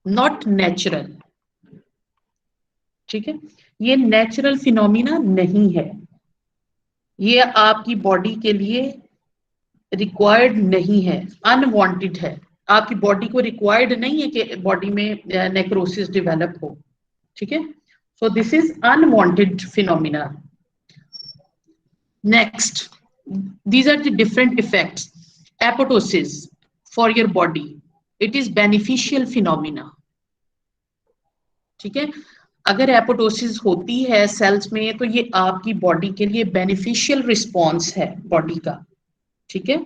Not natural. ठीक है, ये नेचुरल फिनोमिना नहीं है, ये आपकी बॉडी के लिए रिक्वायर्ड नहीं है, अनवांटेड है। आपकी बॉडी को रिक्वायर्ड नहीं है कि बॉडी में नेक्रोसिस डेवलप हो। ठीक है, so this is unwanted phenomena. Next, these are the different effects. Apoptosis for your body, it is beneficial phenomena. ठीक है, अगर एपोटोसिस होती है सेल्स में तो ये आपकी बॉडी के लिए बेनिफिशियल रिस्पॉन्स है बॉडी का। ठीक है,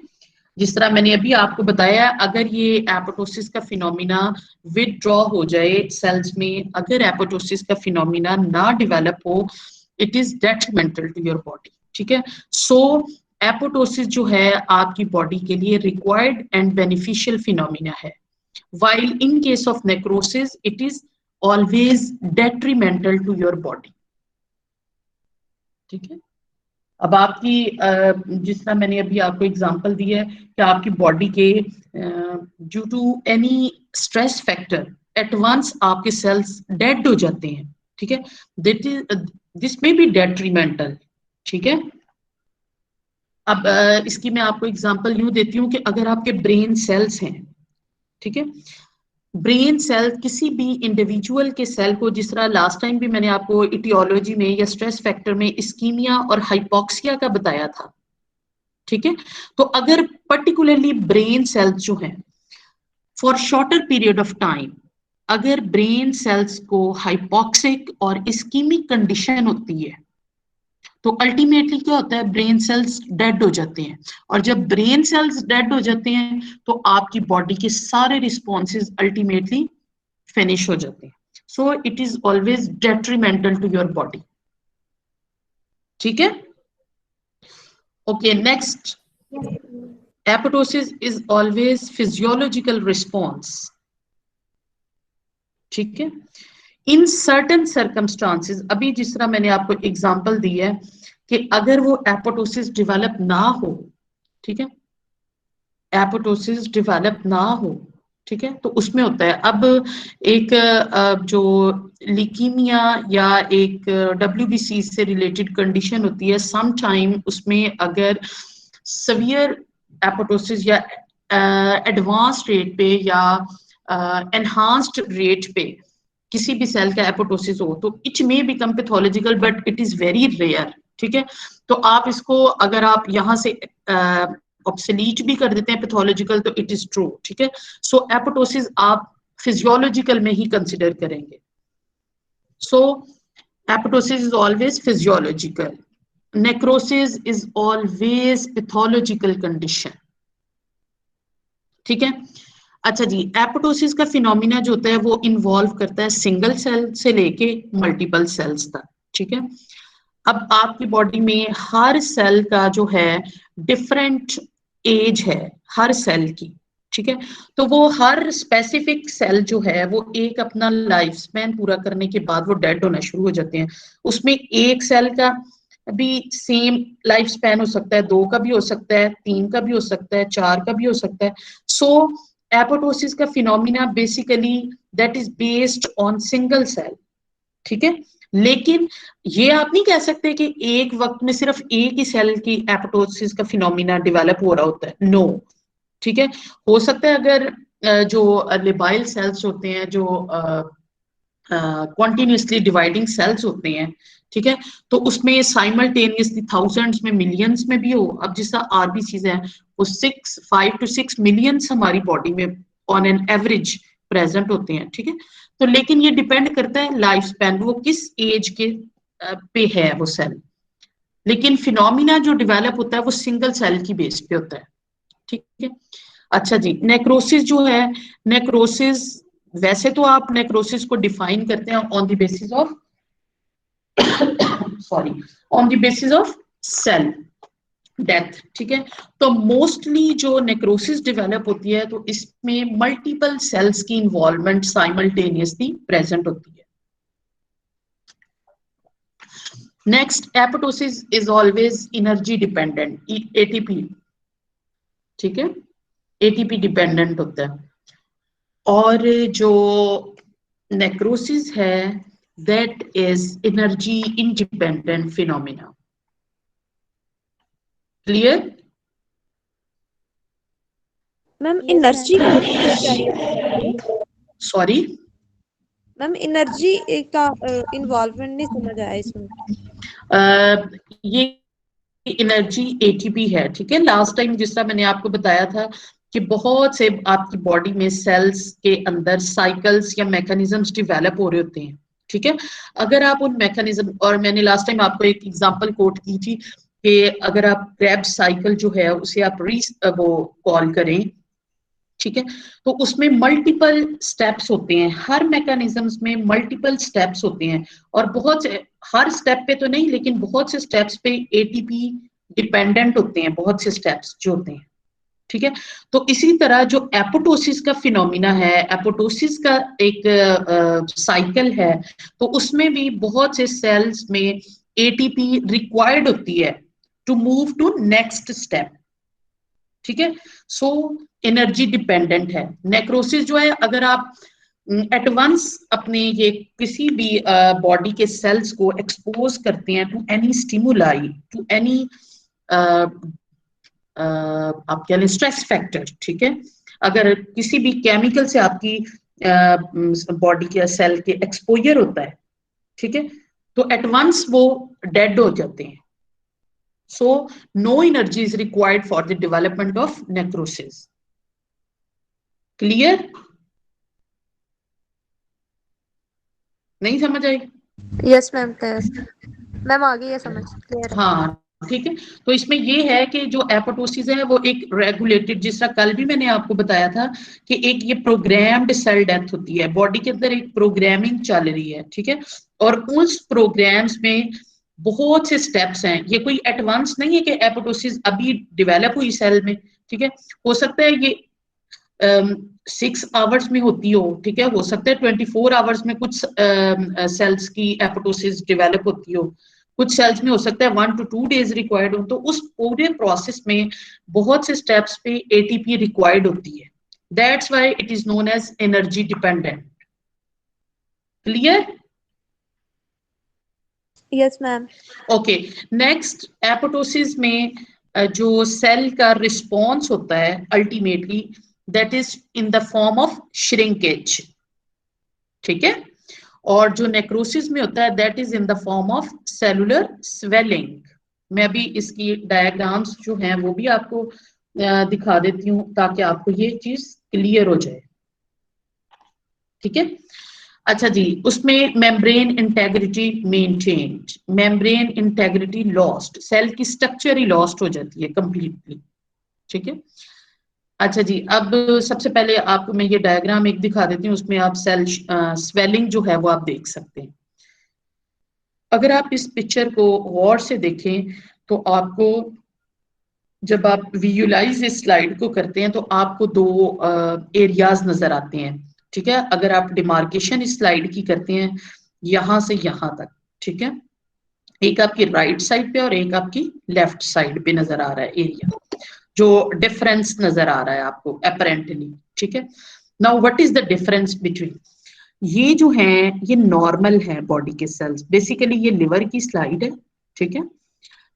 जिस तरह मैंने अभी आपको बताया, अगर ये एपोटोसिस का फिनोमिना विदड्रॉ हो जाए सेल्स में, अगर एपोटोसिस का फिनोमिना ना डेवलप हो, it is detrimental to your body. ठीक है, सो एपोटोसिस जो है आपकी बॉडी के लिए रिक्वायर्ड एंड बेनिफिशियल फिनोमिना है, while in case of necrosis it is always detrimental to your body. ठीक है, अब आपकी जिस तरह मैंने अभी आपको एग्जांपल दी है कि आपकी बॉडी के due to any stress factor at once आपके सेल्स डेड हो जाते हैं। ठीक है, दिस में बी डेट्रीमेंटल। ठीक है, अब इसकी मैं आपको एग्जांपल यूं देती हूँ कि अगर आपके ब्रेन सेल्स हैं, ठीक है, ब्रेन सेल किसी भी इंडिविजुअल के सेल को, जिस तरह लास्ट टाइम भी मैंने आपको इटियोलॉजी में या स्ट्रेस फैक्टर में इस्कीमिया और हाइपोक्सिया का बताया था। ठीक है, तो अगर पर्टिकुलरली ब्रेन सेल्स जो हैं for shorter period of time, अगर ब्रेन सेल्स को हाइपोक्सिक और इस्कीमिक कंडीशन होती है तो अल्टीमेटली क्या होता है, ब्रेन सेल्स डेड हो जाते हैं। और जब ब्रेन सेल्स डेड हो जाते हैं तो आपकी बॉडी के सारे रिस्पॉन्सेज अल्टीमेटली फिनिश हो जाते हैं। So it is always detrimental to your body. ठीक है, okay, next, apoptosis is always physiological response. ठीक है, इन सर्टन सर्कमस्टांसेस, अभी जिस तरह मैंने आपको एग्जांपल दी है कि अगर वो एपोटोसिस डेवलप ना हो, ठीक है, एपोटोसिस डेवलप ना हो, ठीक है, तो उसमें होता है, अब एक जो लीकीमिया या एक WBC से रिलेटेड कंडीशन होती है, सम टाइम उसमें अगर सवियर एपोटोसिस या एडवांस रेट पे या एनहांस्ड रेट पे किसी भी सेल का एपोटोसिस हो तो it may become pathological, but it is very rare. ठीक है, तो आप इसको अगर आप यहाँ से ऑब्सोलीट भी कर देते हैं पैथोलॉजिकल तो इट इज ट्रू। ठीक है, सो एपोटोसिस आप फिजियोलॉजिकल में ही कंसिडर करेंगे। So apoptosis is always physiological, necrosis is always pathological condition. ठीक है, अच्छा जी, एपोटोसिस का फिनोमिना जो होता है वो इन्वॉल्व करता है सिंगल सेल से लेके मल्टीपल सेल्स तक। ठीक है, अब आपकी बॉडी में हर सेल का जो है डिफरेंट एज है हर सेल की। ठीक है, तो वो हर स्पेसिफिक सेल जो है वो एक अपना लाइफ स्पैन पूरा करने के बाद वो डेड होना शुरू हो जाते हैं। उसमें एक सेल का भी सेम लाइफ स्पैन हो सकता है, 2 का भी हो सकता है, 3 का भी हो सकता है, 4 का भी हो सकता है। सो एपोटोसिस का phenomena basically that is based on single cell. ठीक है, लेकिन ये आप नहीं कह सकते कि एक वक्त में सिर्फ एक ही सेल की एपोटोसिस का फिनोमिना डेवलप हो रहा होता है, नो। ठीक है, हो सकता है अगर जो लेबाइल सेल्स होते हैं, जो कॉन्टिन्यूसली डिवाइडिंग सेल्स होते हैं, ठीक है, तो उसमें साइमल्टेनियसली थाउजेंड्स में, मिलियंस में भी हो। अब जिस तरह आरबीसीज है वो 5 to 6 मिलियंस हमारी बॉडी में ऑन एन एवरेज प्रेजेंट होते हैं। ठीक है, तो लेकिन ये डिपेंड करता है लाइफ स्पैन, वो किस एज के पे है वो सेल, लेकिन फिनोमिना जो डेवलप होता है वो सिंगल सेल की बेस पे होता है। ठीक है, अच्छा जी, नेक्रोसिस जो है, नेक्रोसिस वैसे तो आप नेक्रोसिस को डिफाइन करते हैं on the basis of on the basis of cell death. ठीक है, तो मोस्टली जो नेक्रोसिस डेवलप होती है तो इसमें मल्टीपल सेल्स की इन्वॉल्वमेंट साइमल्टेनियसली प्रेजेंट होती है। Next, apoptosis is always energy dependent, ATP. ठीक है, एटीपी डिपेंडेंट होता है। और जो नेक्रोसिस है that is energy independent phenomena. Clear? Ma'am energy sorry ma'am energy का इन्वॉल्वमेंट नहीं समझ आया इसमें। ये एनर्जी एटीपी है, ठीक है। लास्ट टाइम जिस तरह मैंने आपको बताया था कि बहुत से आपकी बॉडी में सेल्स के अंदर साइकिल्स या मैकेनिज्म्स डेवलप हो रहे होते हैं, ठीक है। अगर आप उन मैकेनिज्म, और मैंने लास्ट टाइम आपको एक एग्जांपल कोट की थी कि अगर आप क्रेब्स साइकिल जो है उसे आप वो कॉल करें, ठीक है, तो उसमें मल्टीपल स्टेप्स होते हैं, हर मैकेनिज्म्स में मल्टीपल स्टेप्स होते हैं, और बहुत से, हर स्टेप पे तो नहीं लेकिन बहुत से स्टेप्स पे एटीपी डिपेंडेंट होते हैं, बहुत से स्टेप्स जो होते हैं, ठीक है। तो इसी तरह जो एपोटोसिस का फिनोमिना है, एपोटोसिस का एक साइकिल है, तो उसमें भी बहुत से सेल्स में एटीपी रिक्वायर्ड होती है to move to next step, ठीक है। सो एनर्जी डिपेंडेंट है। नेक्रोसिस जो है, अगर आप एट वंस अपने ये किसी भी बॉडी के सेल्स को एक्सपोज करते हैं to any stimuli, to any आप कह लें स्ट्रेस फैक्टर, ठीक है, अगर किसी भी केमिकल से आपकी बॉडी के सेल के एक्सपोजर होता है, ठीक है, तो एट वंस वो डेड हो जाते हैं। So no energy is required for the development of necrosis. Clear? नहीं समझ आई? यस मैम, मैम आ गई है समझ, क्लियर है। हाँ ठीक है। तो इसमें ये है कि जो एपोटोसिस है वो एक रेगुलेटेड, जिस तरह कल भी मैंने आपको बताया था कि एक ये प्रोग्राम्ड सेल डेथ होती है, बॉडी के अंदर एक प्रोग्रामिंग चल रही है, ठीक है, और उस प्रोग्राम्स में बहुत से स्टेप्स हैं। ये कोई एडवांस नहीं है कि एपोटोसिस अभी डेवलप हुई सेल में, ठीक है, हो सकता है ये 6 आवर्स में होती हो, ठीक है, हो सकता है 24 आवर्स में कुछ सेल्स की एपोटोसिस डेवलप होती हो, कुछ सेल्स में हो सकता है 1 to 2 डेज रिक्वायर्ड हो। तो उस पूरे प्रोसेस में बहुत से स्टेप्स पे एटीपी रिक्वायर्ड होती है, that's why it is known as energy dependent. Clear? Yes ma'am. Okay, next apoptosis में जो सेल का रिस्पॉन्स होता है ultimately that is in the form of shrinkage, ठीक है, और जो नेक्रोसिस में होता है that is in the form of cellular swelling. मैं अभी इसकी डायग्राम्स जो हैं वो भी आपको दिखा देती हूँ ताकि आपको ये चीज क्लियर हो जाए, ठीक है। अच्छा जी, उसमें membrane integrity maintained, membrane integrity lost, cell की स्ट्रक्चर ही लॉस्ट हो जाती है कंप्लीटली, ठीक है। अच्छा जी, अब सबसे पहले आपको मैं ये डायग्राम एक दिखा देती हूँ, उसमें आप सेल स्वेलिंग जो है वो आप देख सकते हैं। अगर आप इस पिक्चर को गौर से देखें तो आपको, जब आप विजुलाइज इस स्लाइड को करते हैं तो आपको दो एरियाज नजर आते हैं, ठीक है। अगर आप डिमार्केशन इस स्लाइड की करते हैं यहां से यहां तक, ठीक है, एक आपकी राइट साइड पे और एक आपकी लेफ्ट साइड पे नजर आ रहा है एरिया, जो डिफरेंस नजर आ रहा है आपको अपेरेंटली, ठीक है। Now what is the difference between, ये जो है ये नॉर्मल है बॉडी के सेल्स, बेसिकली ये लिवर की स्लाइड है, ठीक है,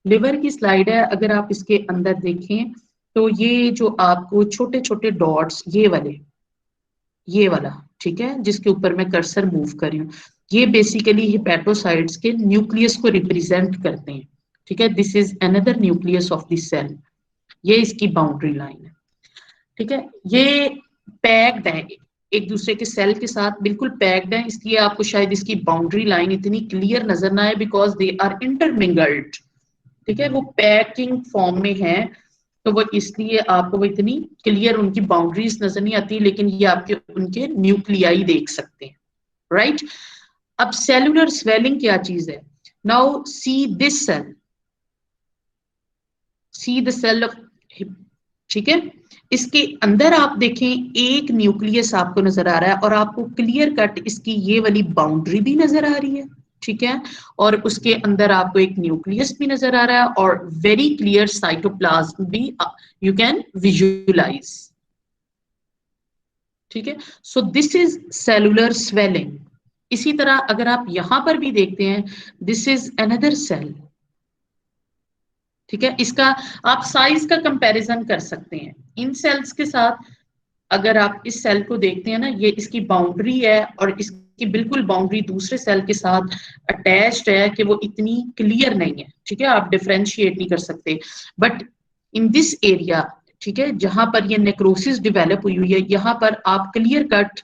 लिवर की स्लाइड है। अगर आप इसके अंदर देखें तो ये जो आपको छोटे छोटे डॉट्स, ये वाले, ये वाला, ठीक है, जिसके ऊपर मैं कर्सर मूव कर रही हूँ, ये बेसिकली हेपेटोसाइट्स के न्यूक्लियस को रिप्रेजेंट करते हैं, ठीक है। This is another nucleus of this cell, ये इसकी बाउंड्री लाइन है, ठीक है। ये पैक्ड है एक दूसरे के सेल के साथ, बिल्कुल पैक्ड है, इसलिए आपको शायद इसकी बाउंड्री लाइन इतनी क्लियर नजर ना आए बिकॉज दे आर इंटरमिंगल्ड, ठीक है, वो पैकिंग फॉर्म में है, तो वो इसलिए आपको वो इतनी क्लियर उनकी बाउंड्रीज नजर नहीं आती, लेकिन ये आपके उनके न्यूक्लियाई देख सकते हैं, राइट। अब सेलुलर स्वेलिंग क्या चीज है, now see this cell, see the cell of, ठीक है, इसके अंदर आप देखें एक न्यूक्लियस आपको नजर आ रहा है और आपको क्लियर कट इसकी ये वाली बाउंड्री भी नजर आ रही है, ठीक है, और उसके अंदर आपको एक न्यूक्लियस भी नजर आ रहा है और वेरी क्लियर साइटोप्लाज्म भी यू कैन विजुअलाइज, ठीक है। So this is cellular swelling, इसी तरह अगर आप यहां पर भी देखते हैं, दिस इज अनदर सेल, ठीक है। इसका आप साइज का कंपैरिजन कर सकते हैं इन सेल्स के साथ। अगर आप इस सेल को देखते हैं ना, ये इसकी बाउंड्री है और इसकी बिल्कुल बाउंड्री दूसरे सेल के साथ अटैच्ड है कि वो इतनी क्लियर नहीं है, ठीक है, आप डिफरेंशिएट नहीं कर सकते। बट इन दिस एरिया, ठीक है, जहां पर ये नेक्रोसिस डेवलप हुई है, यहाँ पर आप क्लियर कट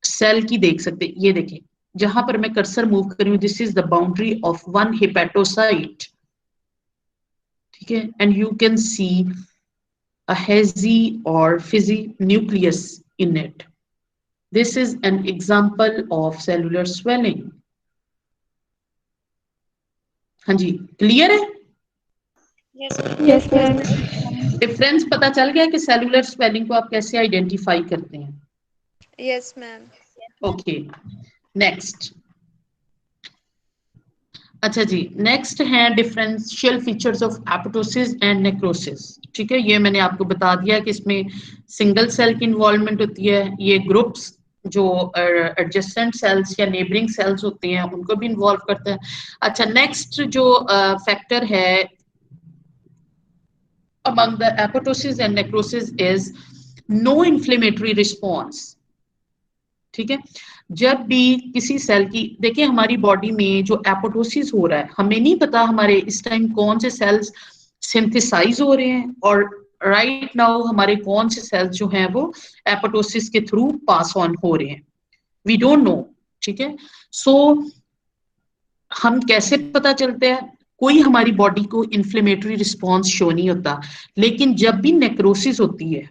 सेल की देख सकते हैं। ये देखें, जहां पर मैं कर्सर मूव कर रही हूँ, this is the boundary of one hepatocyte, ठीक है, and you can see a hazy or fizzy nucleus in it. This is an example of cellular swelling. हाँ जी, क्लियर है? Yes ma'am. डिफरेंस पता चल गया कि सेलुलर स्वेलिंग को आप कैसे आइडेंटिफाई करते हैं? Yes ma'am. Okay, next. अच्छा जी, नेक्स्ट है differential features of apoptosis and necrosis, ठीक है। ये मैंने आपको बता दिया कि इसमें सिंगल सेल की इन्वॉल्वमेंट होती है, ये ग्रुप्स जो एडजेसेंट सेल्स या नेबरिंग सेल्स होते हैं उनको भी इन्वॉल्व करते हैं। अच्छा, नेक्स्ट जो फैक्टर है among the apoptosis and necrosis is no inflammatory response, ठीक है। जब भी किसी सेल की, देखिए हमारी बॉडी में जो एपोप्टोसिस हो रहा है, हमें नहीं पता हमारे इस टाइम कौन से सेल्स सिंथेसाइज हो रहे हैं और राइट नाउ हमारे कौन से सेल्स जो हैं वो एपोप्टोसिस के थ्रू पास ऑन हो रहे हैं, वी डोंट नो, ठीक है। सो हम कैसे पता चलते हैं? कोई हमारी बॉडी को इन्फ्लेमेटरी रिस्पॉन्स शो नहीं होता, लेकिन जब भी नेक्रोसिस होती है,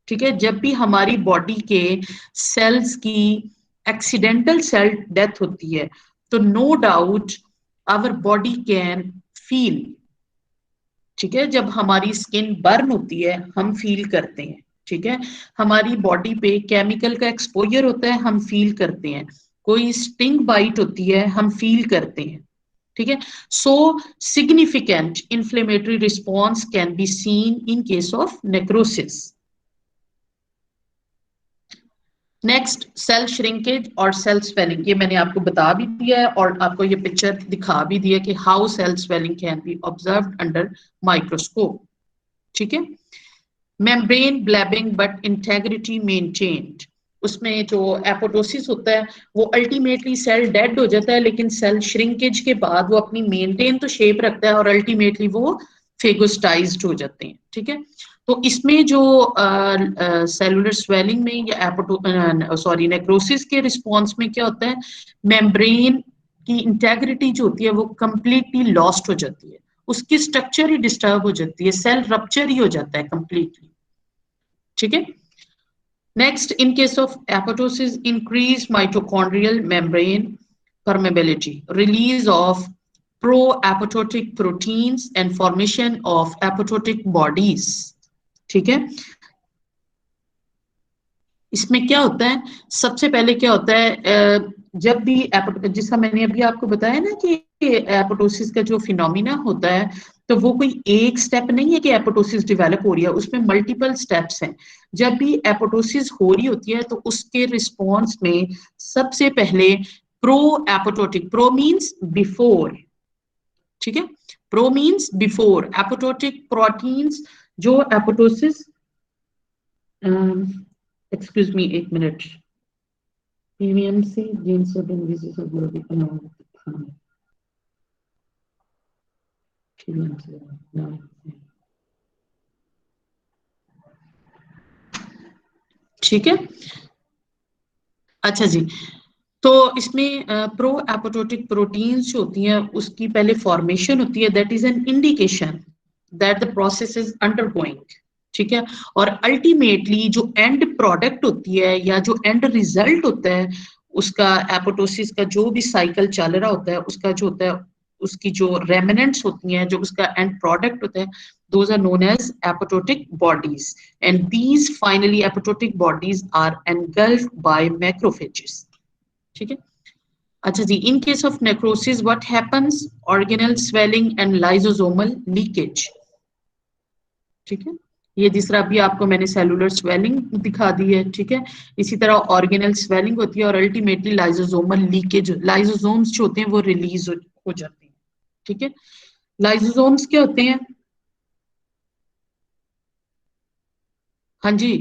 ठीक है, जब भी हमारी बॉडी के सेल्स की एक्सीडेंटल सेल डेथ होती है, तो no doubt our body can feel, ठीक है, जब हमारी स्किन बर्न होती है हम फील करते हैं, ठीक है, हमारी बॉडी पे केमिकल का एक्सपोजर होता है हम फील करते हैं, कोई स्टिंग बाइट होती है हम फील करते हैं, ठीक है। So significant inflammatory response can be seen in case of necrosis. Next, cell shrinkage और सेल स्वेलिंग, ये मैंने आपको बता भी दिया है और आपको ये पिक्चर दिखा भी दिया कि how cell swelling can be observed under microscope, ठीक है। Membrane blebbing but integrity maintained, उसमें जो एपोप्टोसिस होता है वो अल्टीमेटली सेल डेड हो जाता है, लेकिन सेल श्रिंकेज के बाद वो अपनी मेंटेन तो शेप रखता है और अल्टीमेटली वो फेगोस्टाइज्ड हो जाते हैं, ठीक है। तो इसमें जो सेलुलर स्वेलिंग में या सॉरी नेक्रोसिस के रिस्पॉन्स में क्या होता है, मेम्ब्रेन की इंटेग्रिटी जो होती है वो कंप्लीटली लॉस्ट हो जाती है, उसकी स्ट्रक्चर ही डिस्टर्ब हो जाती है, सेल रप्चर ही हो जाता है कंप्लीटली, ठीक है। Next, in case of apoptosis, increase mitochondrial membrane permeability, release of pro-apoptotic proteins and formation of apoptotic bodies, ठीक है। इसमें क्या होता है, सबसे पहले क्या होता है, जब भी जिसका मैंने अभी आपको बताया ना कि एपोप्टोसिस का जो फिनोमिना होता है, तो वो कोई एक स्टेप नहीं है कि एपोप्टोसिस डेवलप हो रही है, उसमें मल्टीपल स्टेप्स हैं। जब भी एपोप्टोसिस हो रही होती है तो उसके रिस्पॉन्स में सबसे पहले pro apoptotic, pro means before, ठीक है, pro means before, apoptotic proteins जो एपोप्टोसिस, एक्सक्यूज मी एक minute, PVMC genes of disease of global economic, ठीक है। अच्छा जी, तो इसमें प्रो एपोप्टोटिक प्रोटीन्स जो होती हैं उसकी पहले फॉर्मेशन होती है, that is an indication that the process is undergoing, ठीक है। और अल्टीमेटली जो एंड प्रोडक्ट होती है या जो एंड रिजल्ट होता है उसका, एपोप्टोसिस का जो भी साइकिल चल रहा होता है उसका जो होता है, उसकी जो रेमिनेंट्स होती हैं, जो उसका एंड प्रोडक्ट होता है, those are known as apoptotic bodies, and these finally apoptotic bodies are engulfed by macrophages, ठीक है। अच्छा जी, in case of necrosis what happens, organelle swelling and lysosomal leakage, ठीक है। ये दूसरा भी आपको मैंने सेलुलर स्वेलिंग दिखा दी है, ठीक है। इसी तरह ऑर्गेनल स्वेलिंग होती है और अल्टीमेटली लाइजोसोमल लीकेज, लाइजोसोम्स जो होते हैं वो रिलीज हो जाते हैं, ठीक है। लाइजोसोम्स क्या होते हैं? हाँ जी,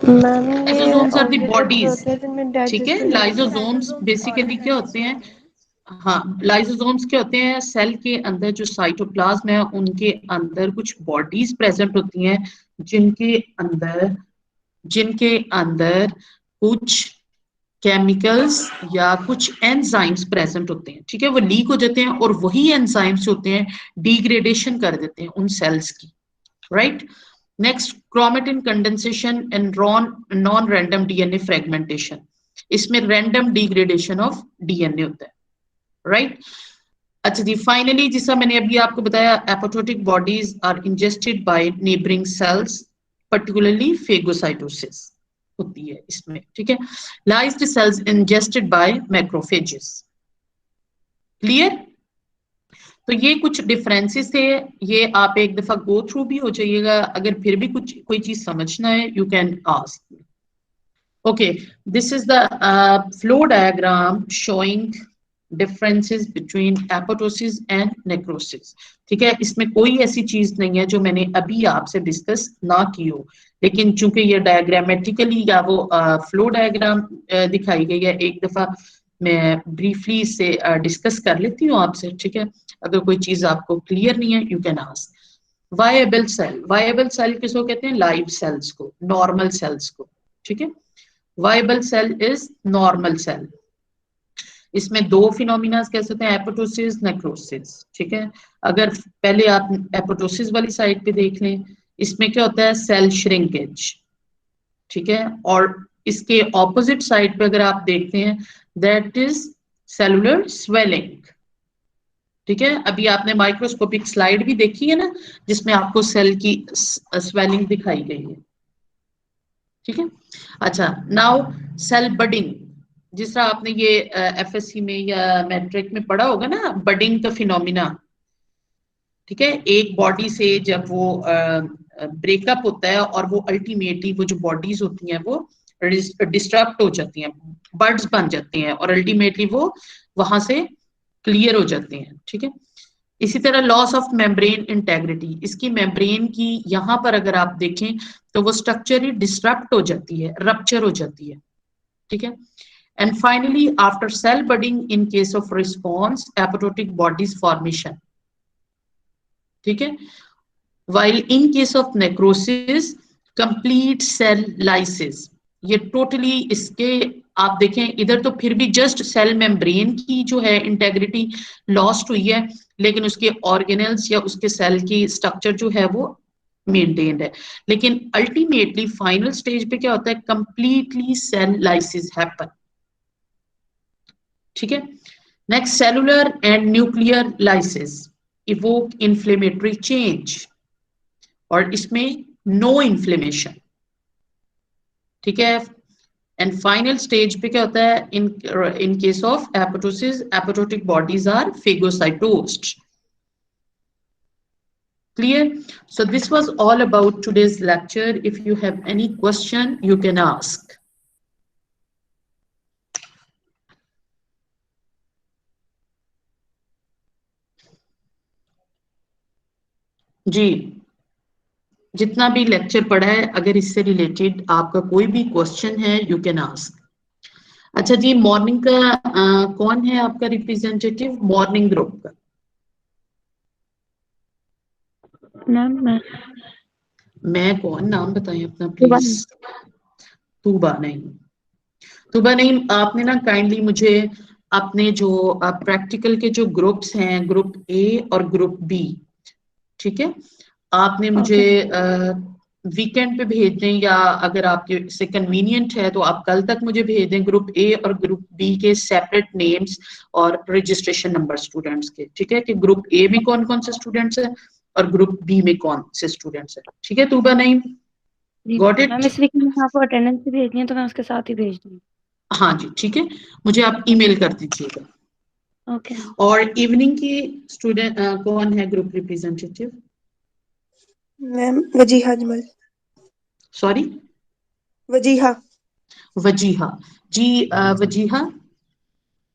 मैम ये lysosomes are the organelles bodies, होते हैं जिनमें ठीक है। डाइजेस्टिव लाइजोसोम्स बेसिकली क्या होते हैं? हाँ, लाइसोसोम्स क्या होते हैं? सेल के अंदर जो साइटोप्लाज्म है उनके अंदर कुछ बॉडीज प्रेजेंट होती हैं जिनके अंदर कुछ केमिकल्स या कुछ एंजाइम्स प्रेजेंट होते हैं, ठीक है। वो लीक हो जाते हैं और वही एंजाइम्स होते हैं डिग्रेडेशन कर देते हैं उन सेल्स की, right. Next, chromatin condensation and non random DNA fragmentation. इसमें रैंडम डिग्रेडेशन ऑफ डीएनए होता है, राइट। अच्छा जी, फाइनली जिसका मैंने अभी आपको बताया, apoptotic bodies are ingested by neighbouring cells, particularly phagocytosis होती है इसमें, ठीक है। Lysed cells ingested by macrophages. Clear? तो ये कुछ डिफरेंसेस थे, ये आप एक दफा गो थ्रू भी हो जाइएगा। अगर फिर भी कुछ कोई चीज समझना है, you can ask. Okay, this is the flow diagram showing differences between apoptosis and necrosis. ठीक है, इसमें कोई ऐसी चीज नहीं है जो मैंने अभी आपसे डिस्कस ना की हो, लेकिन चूंकि ये डायग्रामेटिकली या वो फ्लो डायग्राम दिखाई गई है, एक दफा मैं ब्रीफली इसे डिस्कस कर लेती हूँ आपसे, ठीक है। अगर कोई चीज आपको क्लियर नहीं है, you can ask. Viable cell, viable cell किसको कहते हैं? लाइव सेल्स को, नॉर्मल सेल्स को, ठीक है। Viable cell is normal cell. इसमें दो फिनोमिना कैसे होते हैं? एपोप्टोसिस, नेक्रोसिस, ठीक है। अगर पहले आप एपोप्टोसिस वाली साइड पे देख लें, इसमें क्या होता है? सेल श्रिंकेज, ठीक है। और इसके ऑपोजिट साइड पे अगर आप देखते हैं, दैट इज सेलुलर स्वेलिंग, ठीक है। अभी आपने माइक्रोस्कोपिक स्लाइड भी देखी है ना, जिसमें आपको सेल की स्वेलिंग दिखाई गई है, ठीक है। अच्छा, नाउ सेल बडिंग, जिस तरह आपने ये एफएससी में या मैट्रिक में पढ़ा होगा ना, बडिंग का फिनोमिना, ठीक है। एक बॉडी से जब वो ब्रेकअप होता है और वो अल्टीमेटली वो जो बॉडीज होती हैं वो डिस्ट्रक्ट हो जाती हैं, बर्ड्स बन जाती हैं और अल्टीमेटली वो वहां से क्लियर हो जाते हैं, ठीक है। इसी तरह लॉस ऑफ मेम्ब्रेन इंटेग्रिटी, इसकी मेम्ब्रेन की यहां पर अगर आप देखें तो वो स्ट्रक्चर ही डिस्ट्रप्ट हो जाती है, रप्चर हो जाती है, ठीक है। And finally after cell budding in case of response, apoptotic bodies formation, ठीक है। While in case of necrosis, complete cell lysis. ये टोटली इसके आप देखें इधर तो फिर भी जस्ट सेल मेम्ब्रेन की जो है इंटेग्रिटी लॉस्ट हुई है, लेकिन उसके ऑर्गेनल्स या उसके सेल की स्ट्रक्चर जो है वो मेंटेन्ड है। लेकिन अल्टीमेटली फाइनल स्टेज पे क्या होता है? कंप्लीटली सेल लाइसिस हैपन, ठीक है। Next, cellular and nuclear lysis evoke inflammatory change, और इसमें नो इन्फ्लेमेशन, ठीक है। एंड फाइनल स्टेज पे क्या होता है? In case of apoptosis, apoptotic bodies are phagocytosed. Clear? So this was all about today's lecture. If you have any question, you can ask. जी, जितना भी लेक्चर पढ़ा है, अगर इससे रिलेटेड आपका कोई भी क्वेश्चन है, यू कैन आस्क। अच्छा जी, मॉर्निंग का कौन है आपका रिप्रेजेंटेटिव मॉर्निंग ग्रुप का? मैम मैं कौन? नाम बताएं अपना प्लीज। तूबा नहीं, तूबा नहीं। आपने ना काइंडली मुझे अपने जो प्रैक्टिकल के जो ग्रुप्स हैं, ग्रुप ए और ग्रुप बी, ठीक है, आपने मुझे वीकेंड पे भेज दें, या अगर आपके से कन्वीनियंट है तो आप कल तक मुझे भेज दें ग्रुप ए और ग्रुप बी के सेपरेट नेम्स और रजिस्ट्रेशन नंबर स्टूडेंट्स के, ठीक है, कि ग्रुप ए में कौन कौन से स्टूडेंट्स हैं और ग्रुप बी में कौन से स्टूडेंट्स हैं, ठीक है। तूबा नहीं, गॉट इट? मैम इस वीक में आपको अटेंडेंस भी भेजनी है तो मैं उसके साथ ही भेज दूंगी। हाँ जी, ठीक है, मुझे आप ईमेल कर दीजिएगा। ओके। और इवनिंग की स्टूडेंट कौन है group representative? Ma'am Wajiha Ajmal. Sorry, Wajiha. Wajiha ji. Wajiha,